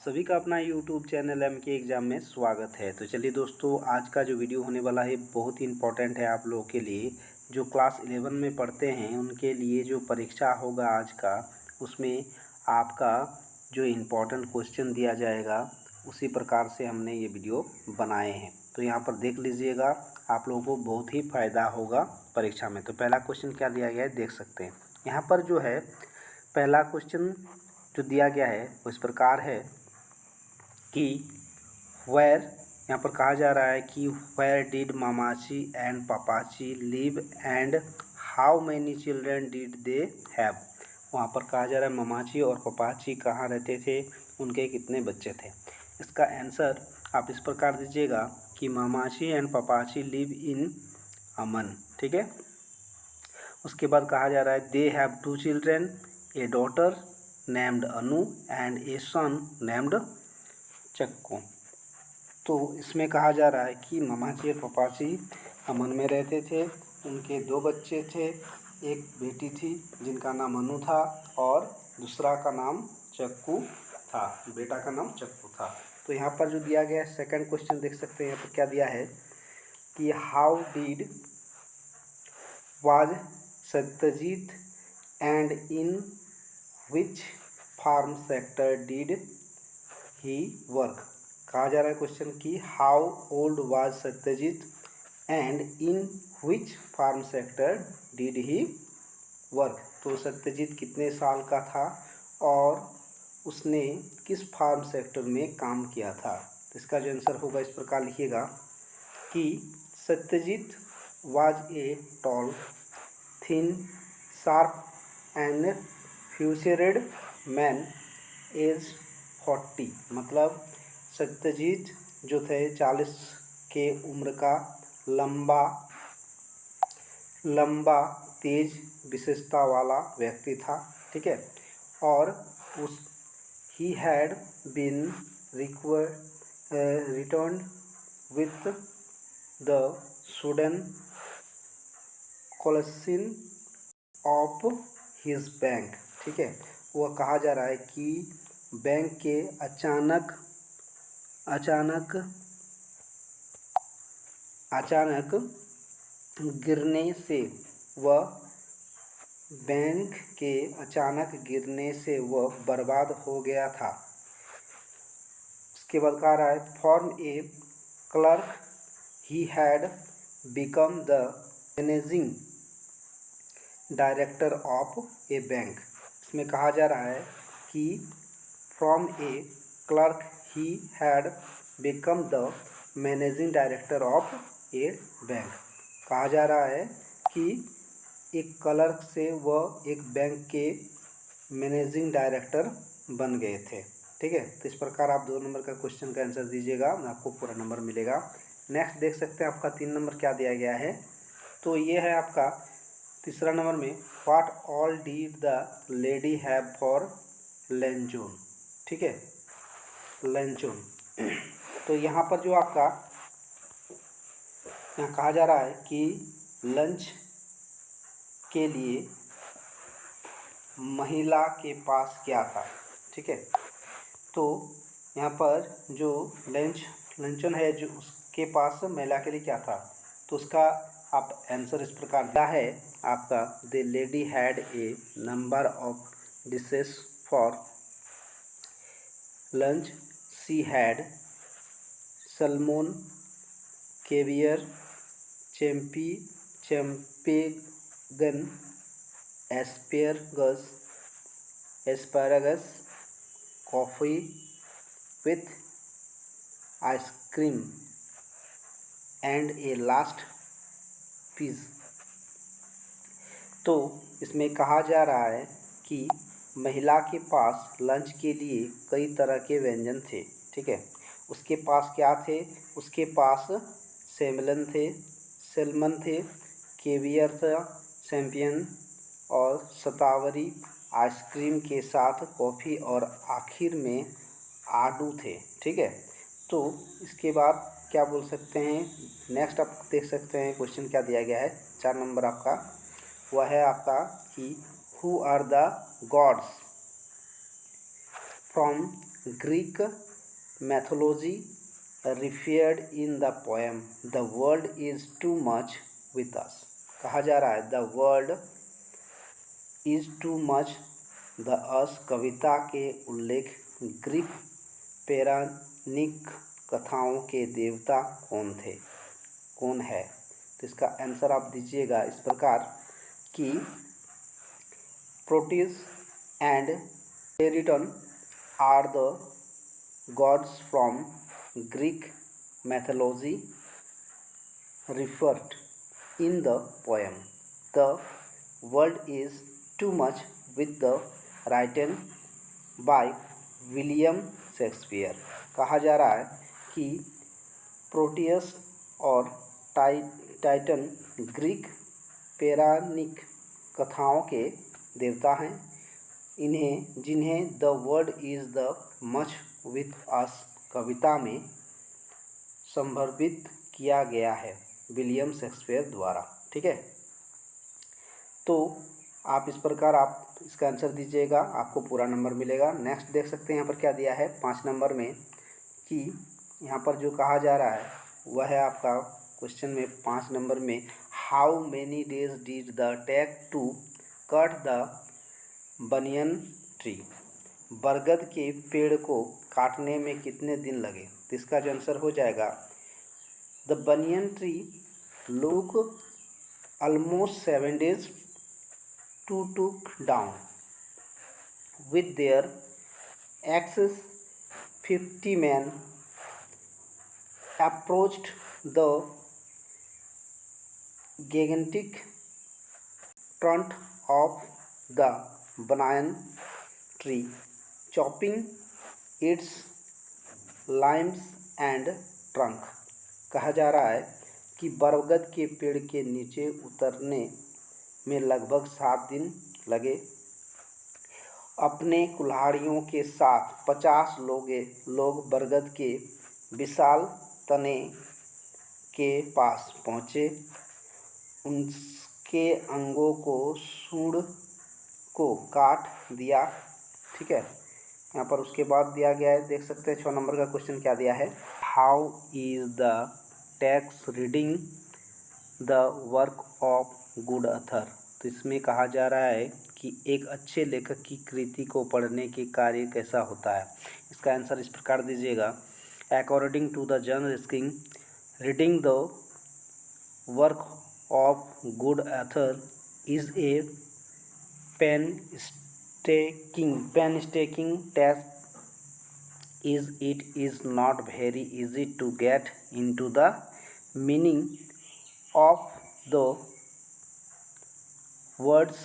सभी का अपना यूट्यूब चैनल एम के एग्ज़ाम में स्वागत है। तो चलिए दोस्तों, आज का जो वीडियो होने वाला है बहुत ही इम्पोर्टेंट है आप लोगों के लिए। जो क्लास 11 में पढ़ते हैं उनके लिए जो परीक्षा होगा आज का, उसमें आपका जो इम्पोर्टेंट क्वेश्चन दिया जाएगा उसी प्रकार से हमने ये वीडियो बनाए हैं। तो यहाँ पर देख लीजिएगा, आप लोगों को बहुत ही फ़ायदा होगा परीक्षा में। तो पहला क्वेश्चन क्या दिया गया है देख सकते हैं। यहाँ पर जो है पहला क्वेश्चन जो दिया गया है वो इस प्रकार है कि वेयर, यहाँ पर कहा जा रहा है कि where did Mamachi and Pappachi live and how many children did they have. वहाँ पर कहा जा रहा है मामाची और पापाची कहाँ रहते थे, उनके कितने बच्चे थे। इसका आंसर आप इस प्रकार दीजिएगा कि मामाची एंड पापाची लिव इन अमन। ठीक है। उसके बाद कहा जा रहा है they have 2 children, a daughter named Anu and a son named Chakku. तो इसमें कहा जा रहा है कि मामाजी और पापाजी अमन में रहते थे, उनके 2 बच्चे थे, एक बेटी थी जिनका नाम अनु था और दूसरा का नाम चक्कू था, बेटा का नाम चक्कू था। तो यहाँ पर जो दिया गया है सेकंड क्वेश्चन देख सकते हैं। यहाँ पर क्या दिया है कि how did was Satyajit and in which farm sector did he work. कहा जा रहा है क्वेश्चन की how old was Satyajit and in which farm sector did he work. तो सत्यजीत कितने साल का था और उसने किस फार्म सेक्टर में काम किया था। तो इसका जो आंसर होगा इस प्रकार लिखिएगा कि Satyajit was a tall thin sharp and featured man age 40। मतलब सत्यजीत जो थे 40 के उम्र का लंबा तेज विशेषता वाला व्यक्ति था। ठीक है। और उस he had been return with the sudden collation of his bank. ठीक है। वह कहा जा रहा है कि बैंक के अचानक गिरने से वह बर्बाद हो गया था। उसके बाद कह रहा है form A clerk he had become the managing director of A bank. इसमें कहा जा रहा है कि from A clerk he had become the managing director of A bank. कहा जा रहा है कि एक क्लर्क से वह एक बैंक के मैनेजिंग डायरेक्टर बन गए थे। ठीक है। तो इस प्रकार आप 2 नंबर का क्वेश्चन का आंसर दीजिएगा, आपको पूरा नंबर मिलेगा। नेक्स्ट देख सकते हैं आपका 3 नंबर क्या दिया गया है। तो ये है आपका तीसरा नंबर में what all did the lady have for luncheon. ठीक है, लंचून। तो यहाँ पर जो आपका यहाँ कहा जा रहा है कि लंच के लिए महिला के पास क्या था। ठीक है। तो यहाँ पर जो लंचन है जो उसके पास महिला के लिए क्या था, तो उसका आप आंसर इस प्रकार दिया है आपका the lady had a number of dishes for lunch. She had salmon, caviar, champagne, asparagus, coffee with ice cream and a last piece. तो इसमें कहा जा रहा है कि महिला के पास लंच के लिए कई तरह के व्यंजन थे। ठीक है। उसके पास क्या थे, उसके पास सेलमन थे, केवियर था, चैम्पियन और शतावरी आइसक्रीम के साथ कॉफ़ी और आखिर में आड़ू थे। ठीक है। तो इसके बाद क्या बोल सकते हैं, नेक्स्ट आप देख सकते हैं क्वेश्चन क्या दिया गया है। 4 नंबर आपका वह है आपका कि who are the gods from Greek mythology referred in the poem The world is too much with us। कहा जा रहा है The world is too much the us कविता के उल्लेख ग्रीक पौराणिक कथाओं के देवता कौन है। तो इसका आंसर आप दीजिएगा इस प्रकार कि Proteus and Triton are the gods from Greek mythology referred in the poem The world is too much with the written by William Shakespeare. कहा जा रहा है कि प्रोटियस और टाइटन ग्रीक पौराणिक कथाओं के देवता हैं जिन्हें the world is the much with us कविता में संदर्भित किया गया है विलियम शेक्सपियर द्वारा। ठीक है, तो आप इस प्रकार आप इसका आंसर दीजिएगा, आपको पूरा नंबर मिलेगा। नेक्स्ट देख सकते हैं यहाँ पर क्या दिया है 5 नंबर में कि यहाँ पर जो कहा जा रहा है वह है आपका क्वेश्चन में 5 नंबर में how many days did the take to cut the banyan tree. बरगद के पेड़ को काटने में कितने दिन लगे। तो इसका जो आंसर हो जाएगा the banyan tree look almost 7 days to took down with their axes 50 men approached the gigantic trunk of the banyan tree chopping its limbs and trunk। कहा जा रहा है कि बरगद के पेड़ के नीचे उतरने में लगभग 7 दिन लगे। अपने कुल्हाड़ियों के साथ 50 लोग बरगद के विशाल तने के पास पहुँचे। उनके अंगों को सूंड को काट दिया। ठीक है, यहाँ पर उसके बाद दिया गया है, देख सकते हैं 6 नंबर का क्वेश्चन क्या दिया है how is the text reading the work of good author. तो इसमें कहा जा रहा है कि एक अच्छे लेखक की कृति को पढ़ने के कार्य कैसा होता है। इसका आंसर इस प्रकार दीजिएगा according to the John Ruskin reading the work of good author is a painstaking task is it is not very easy to get into the meaning of the words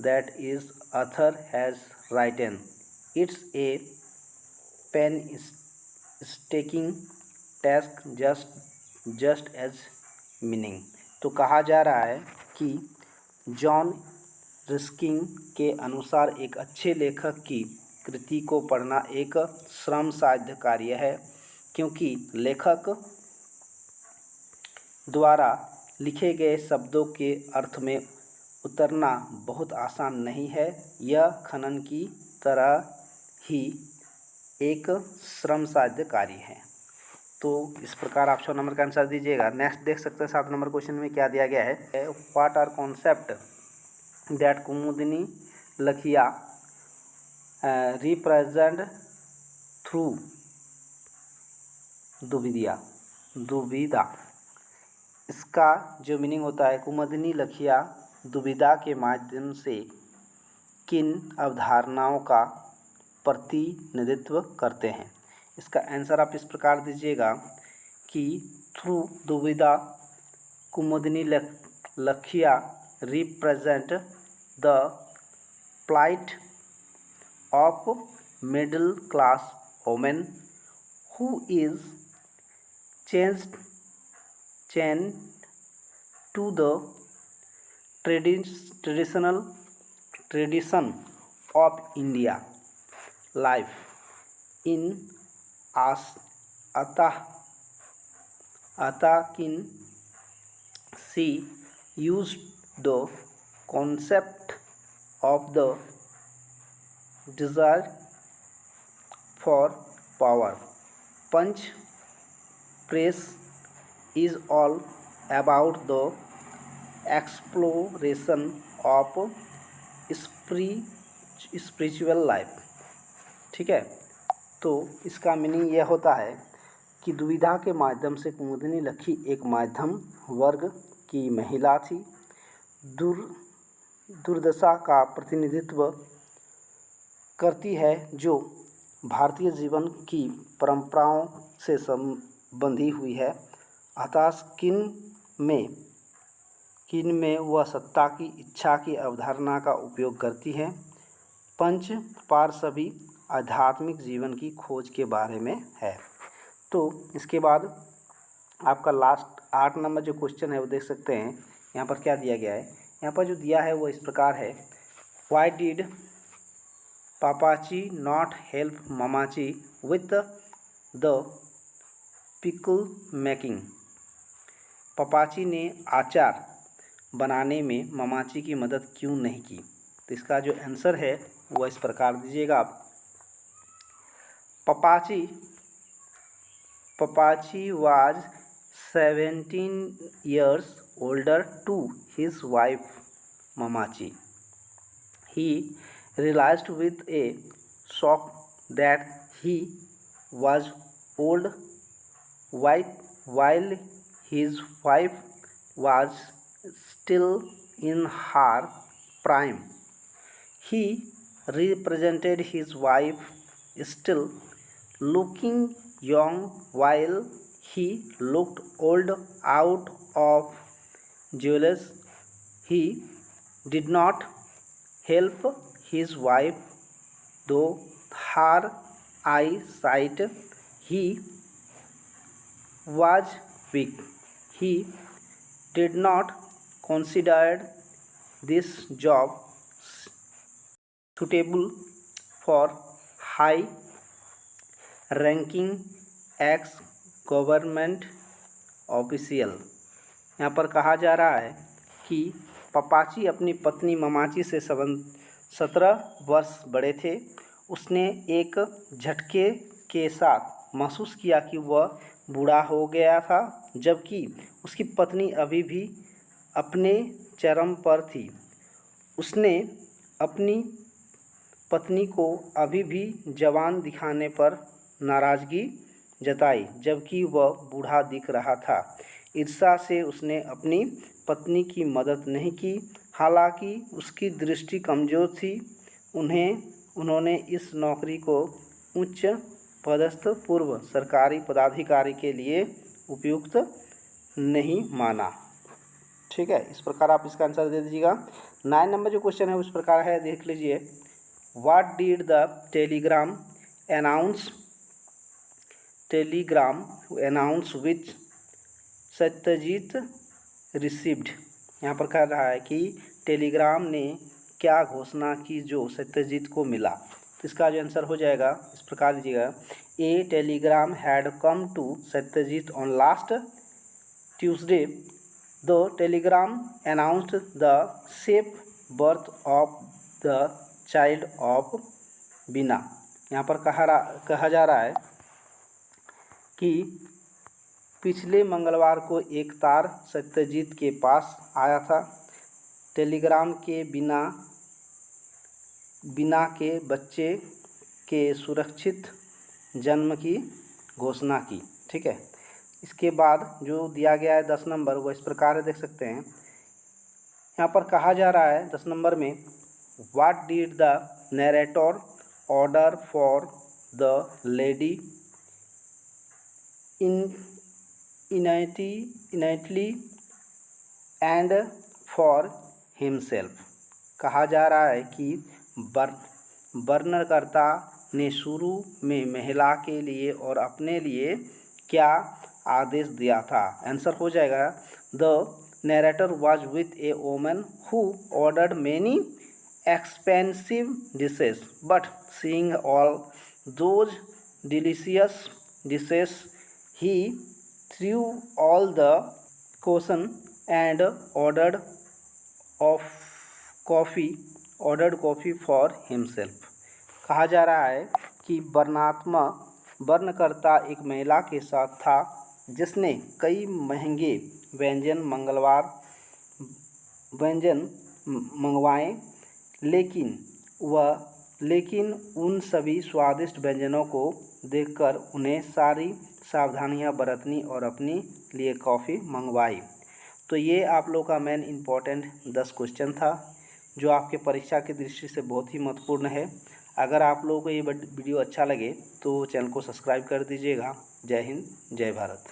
that is author has written. It's a painstaking task just as meaning। तो कहा जा रहा है कि John Ruskin के अनुसार एक अच्छे लेखक की कृति को पढ़ना एक श्रम साध्य कार्य है क्योंकि लेखक द्वारा लिखे गए शब्दों के अर्थ में उतरना बहुत आसान नहीं है। यह खनन की तरह ही एक श्रम साध्य कार्य है। तो इस प्रकार आप 6 नंबर का आंसर दीजिएगा। नेक्स्ट देख सकते हैं 7 नंबर क्वेश्चन में क्या दिया गया है व्हाट आर कॉन्सेप्ट दैट कुमुदिनी लखिया रिप्रेजेंट थ्रू दुविधा। इसका जो मीनिंग होता है कुमुदिनी लखिया दुविधा के माध्यम से किन अवधारणाओं का प्रतिनिधित्व करते हैं। इसका आंसर आप इस प्रकार दीजिएगा कि थ्रू दुविधा कुमुदिनी लखिया represent the plight of middle class woman who is chained to the tradition of India life in Atakin. She used the concept of the desire for power. Punch press is all about the exploration of spiritual life. ठीक है, तो इसका meaning यह होता है कि दुविधा के माध्यम से कुमुदिनी लखी एक मध्यम वर्ग की महिला थी। दुर्दशा का प्रतिनिधित्व करती है जो भारतीय जीवन की परंपराओं से संबंधी हुई है। हताश किन में वह सत्ता की इच्छा की अवधारणा का उपयोग करती है। पंच पार सभी आध्यात्मिक जीवन की खोज के बारे में है। तो इसके बाद आपका लास्ट 8 नंबर जो क्वेश्चन है वो देख सकते हैं। यहाँ पर क्या दिया गया है, यहाँ पर जो दिया है वो इस प्रकार है। वाई डिड पापाची नॉट हेल्प मामाची विथ द पिकल मेकिंग। पापाची ने अचार बनाने में मामाची की मदद क्यों नहीं की। तो इसका जो आंसर है वो इस प्रकार दीजिएगा आप। Papachi was 17 years older to his wife Mamachi. He realized with a shock that he was old while his wife was still in her prime. He represented his wife still looking young while he looked old out of jealousy. He did not help his wife though her eyesight he was weak. He did not consider this job suitable for high ranking x government official. यहाँ पर कहा जा रहा है कि पपाची अपनी पत्नी ममाची से 17 वर्ष बड़े थे। उसने एक झटके के साथ महसूस किया कि वह बूढ़ा हो गया था, जबकि उसकी पत्नी अभी भी अपने चरम पर थी। उसने अपनी पत्नी को अभी भी जवान दिखाने पर नाराज़गी जताई, जबकि वह बूढ़ा दिख रहा था। ईर्ष्या से उसने अपनी पत्नी की मदद नहीं की, हालांकि उसकी दृष्टि कमज़ोर थी। उन्होंने इस नौकरी को उच्च पदस्थ पूर्व सरकारी पदाधिकारी के लिए उपयुक्त नहीं माना। ठीक है, इस प्रकार आप इसका आंसर दे दीजिएगा। 9 नंबर जो क्वेश्चन है उस प्रकार है, देख लीजिए। What did the Telegram announce which Satyajit received. यहाँ पर कह रहा है कि टेलीग्राम ने क्या घोषणा की जो सत्यजीत को मिला। तो इसका जो आंसर हो जाएगा इस प्रकार दीजिएगा। A telegram had come to Satyajit on last Tuesday. The telegram announced the safe birth of the child of Bina. यहाँ पर कहा जा रहा है कि पिछले मंगलवार को एक तार सत्यजीत के पास आया था। टेलीग्राम के बीना के बच्चे के सुरक्षित जन्म की घोषणा की। ठीक है, इसके बाद जो दिया गया है 10 नंबर वो इस प्रकार देख सकते हैं। यहाँ पर कहा जा रहा है 10 नंबर में, what did the narrator order for the lady innately and for himself। कहा जा रहा है कि वर्णनकर्ता ने शुरू में महिला के लिए और अपने लिए क्या आदेश दिया था। आंसर हो जाएगा, the narrator was with A woman who ordered many expensive dishes but seeing all those delicious dishes he threw all the caution and ordered coffee for himself। कहा जा रहा है कि वर्णकर्ता एक महिला के साथ था जिसने कई महंगे व्यंजन मंगवाए, लेकिन उन सभी स्वादिष्ट व्यंजनों को देखकर उन्हें सारी सावधानियां बरतनी और अपने लिए कॉफ़ी मंगवाई। तो ये आप लोग का मेन इम्पोर्टेंट 10 क्वेश्चन था जो आपके परीक्षा की दृष्टि से बहुत ही महत्वपूर्ण है। अगर आप लोगों को ये वीडियो अच्छा लगे तो चैनल को सब्सक्राइब कर दीजिएगा। जय हिंद, जय भारत।